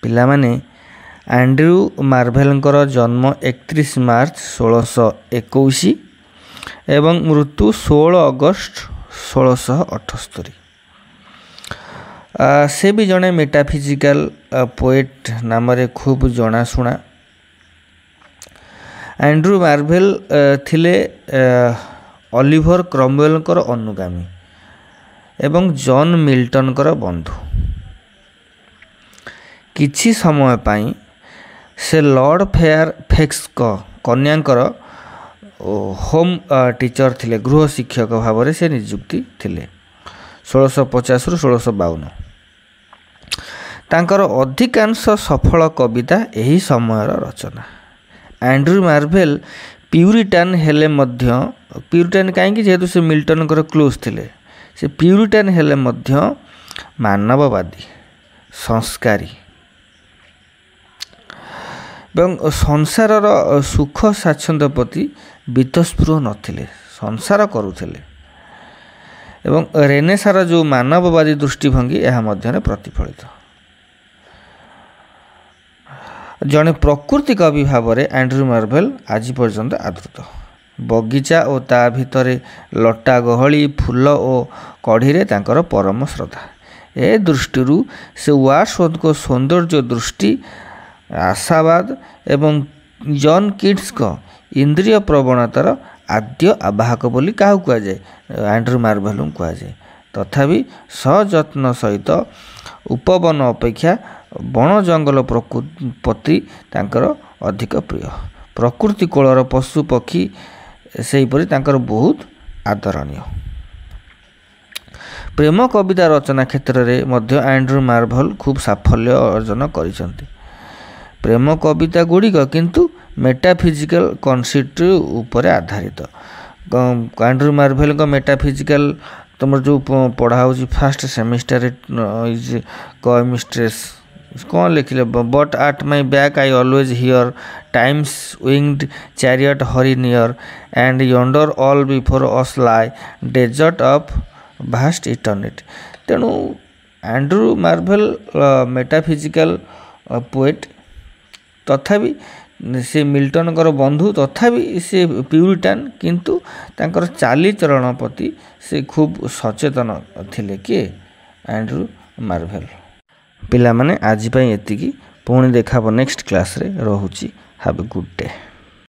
ପିଲାମାନେ ଆଣ୍ଡ୍ରୁ ମାର୍ଭେଲଙ୍କର ଜନ୍ମ 31 ମାର୍ଚ୍ଚ 1621 ଏବଂ ମୃତ୍ୟୁ 16 ଅଗଷ୍ଟ 1678। ସେ ବି ଜଣେ ମେଟାଫିଜିକାଲ ପୋଏଟ୍ ନାମରେ ଖୁବ୍ ଜଣାଶୁଣା। ଆଣ୍ଡ୍ରୁ ମାର୍ଭେଲ ଥିଲେ ଅଲିଭର କ୍ରମୱେଲଙ୍କର ଅନୁଗାମୀ ଏବଂ ଜନ୍ ମିଲ୍ଟନଙ୍କର ବନ୍ଧୁ। କିଛି ସମୟ ପାଇଁ ସେ ଲର୍ଡ଼ ଫେୟାରଫେକ୍ସଙ୍କ କନ୍ୟାଙ୍କର ହୋମ୍ ଟିଚର ଥିଲେ, ଗୃହ ଶିକ୍ଷକ ଭାବରେ ସେ ନିଯୁକ୍ତି ଥିଲେ 1650ରୁ 1652। ତାଙ୍କର ଅଧିକାଂଶ ସଫଳ କବିତା ଏହି ସମୟର ରଚନା। ଆଣ୍ଡ୍ରୁ ମାର୍ଭେଲ ପ୍ୟୁରିଟାନ୍ ହେଲେ ମଧ୍ୟ, ପ୍ୟୁରିଟାନ୍ କାହିଁକି, ଯେହେତୁ ସେ ମିଲ୍ଟନଙ୍କର କ୍ଲୋଜ୍ ଥିଲେ, ସେ ପ୍ୟୁରିଟାନ୍ ହେଲେ ମଧ୍ୟ ମାନବବାଦୀ, ସଂସ୍କାରୀ ଏବଂ ସଂସାରର ସୁଖ ସ୍ୱାଚ୍ଛନ୍ଦ୍ୟ ପ୍ରତି ବୀତସ୍ପୃହ ନଥିଲେ, ସଂସାର କରୁଥିଲେ ଏବଂ ରେନେସାଁର ଯେଉଁ ମାନବବାଦୀ ଦୃଷ୍ଟିଭଙ୍ଗୀ ଏହା ମଧ୍ୟରେ ପ୍ରତିଫଳିତ। ଜଣେ ପ୍ରକୃତି କବି ଭାବରେ ଆଣ୍ଡ୍ରୁ ମାର୍ଭେଲ ଆଜି ପର୍ଯ୍ୟନ୍ତ ଆଦୃତ। ବଗିଚା ଓ ତା ଭିତରେ ଲଟା ଗହଳି, ଫୁଲ ଓ କଢ଼ିରେ ତାଙ୍କର ପରମ ଶ୍ରଦ୍ଧା। ଏ ଦୃଷ୍ଟିରୁ ସେ ୱାର୍ଡସୱର୍ଥଙ୍କ ସୌନ୍ଦର୍ଯ୍ୟ ଦୃଷ୍ଟି, ଆଶାବାଦ ଏବଂ ଜନ୍ କିଟ୍ସଙ୍କ ଇନ୍ଦ୍ରିୟ ପ୍ରବଣତାର ଆଦ୍ୟ ଆବାହକ ବୋଲି କାହାକୁ କୁହାଯାଏ? ଆଣ୍ଡ୍ରୁ ମାର୍ଭେଲଙ୍କୁ କୁହାଯାଏ। ତଥାପି ସଯତ୍ନ ସହିତ ଉପବନ ଅପେକ୍ଷା ବଣ ଜଙ୍ଗଲ ପ୍ରତି ତାଙ୍କର ଅଧିକ ପ୍ରିୟ। ପ୍ରକୃତି କୋଳର ପଶୁ ପକ୍ଷୀ ସେହିପରି ତାଙ୍କର ବହୁତ ଆଦରଣୀୟ। ପ୍ରେମ କବିତା ରଚନା କ୍ଷେତ୍ରରେ ମଧ୍ୟ ଆଣ୍ଡ୍ରୁ ମାର୍ଭେଲ ଖୁବ୍ ସାଫଲ୍ୟ ଅର୍ଜନ କରିଛନ୍ତି। ପ୍ରେମ କବିତା ଗୁଡ଼ିକ କିନ୍ତୁ ମେଟାଫିଜିକାଲ କନସିପ୍ଟ ଉପରେ ଆଧାରିତ। ଆଣ୍ଡ୍ରୁ ମାର୍ଭେଲଙ୍କ ମେଟାଫିଜିକାଲ ତୁମର ଯେଉଁ ପଢ଼ା ହେଉଛି ଫାର୍ଷ୍ଟ ସେମିଷ୍ଟାରରେ ଇଜ୍ ମିଷ୍ଟ୍ରେସ୍ କ'ଣ ଲେଖିଲେ? But at my back I always hear time's winged chariot hurry near and yonder all before us lie desert of vast eternity. ତେଣୁ ଆଣ୍ଡ୍ରୁ ମାର୍ଭେଲ ମେଟାଫିଜିକାଲ ପୋଏଟ୍, ତଥାପି ସେ ମିଲ୍ଟନଙ୍କର ବନ୍ଧୁ, ତଥାପି ସେ ପ୍ୟୁରିଟାନ୍, କିନ୍ତୁ ତାଙ୍କର ଚାଲିଚଳନ ପ୍ରତି ସେ ଖୁବ୍ ସଚେତନ ଥିଲେ। କିଏ? Andrew Marvel. ପିଲାମାନେ ଆଜି ପାଇଁ ଏତିକି, ପୁଣି ଦେଖାହେବ ନେକ୍ସଟ କ୍ଲାସ୍ରେ। ରହୁଛି। Have a good day.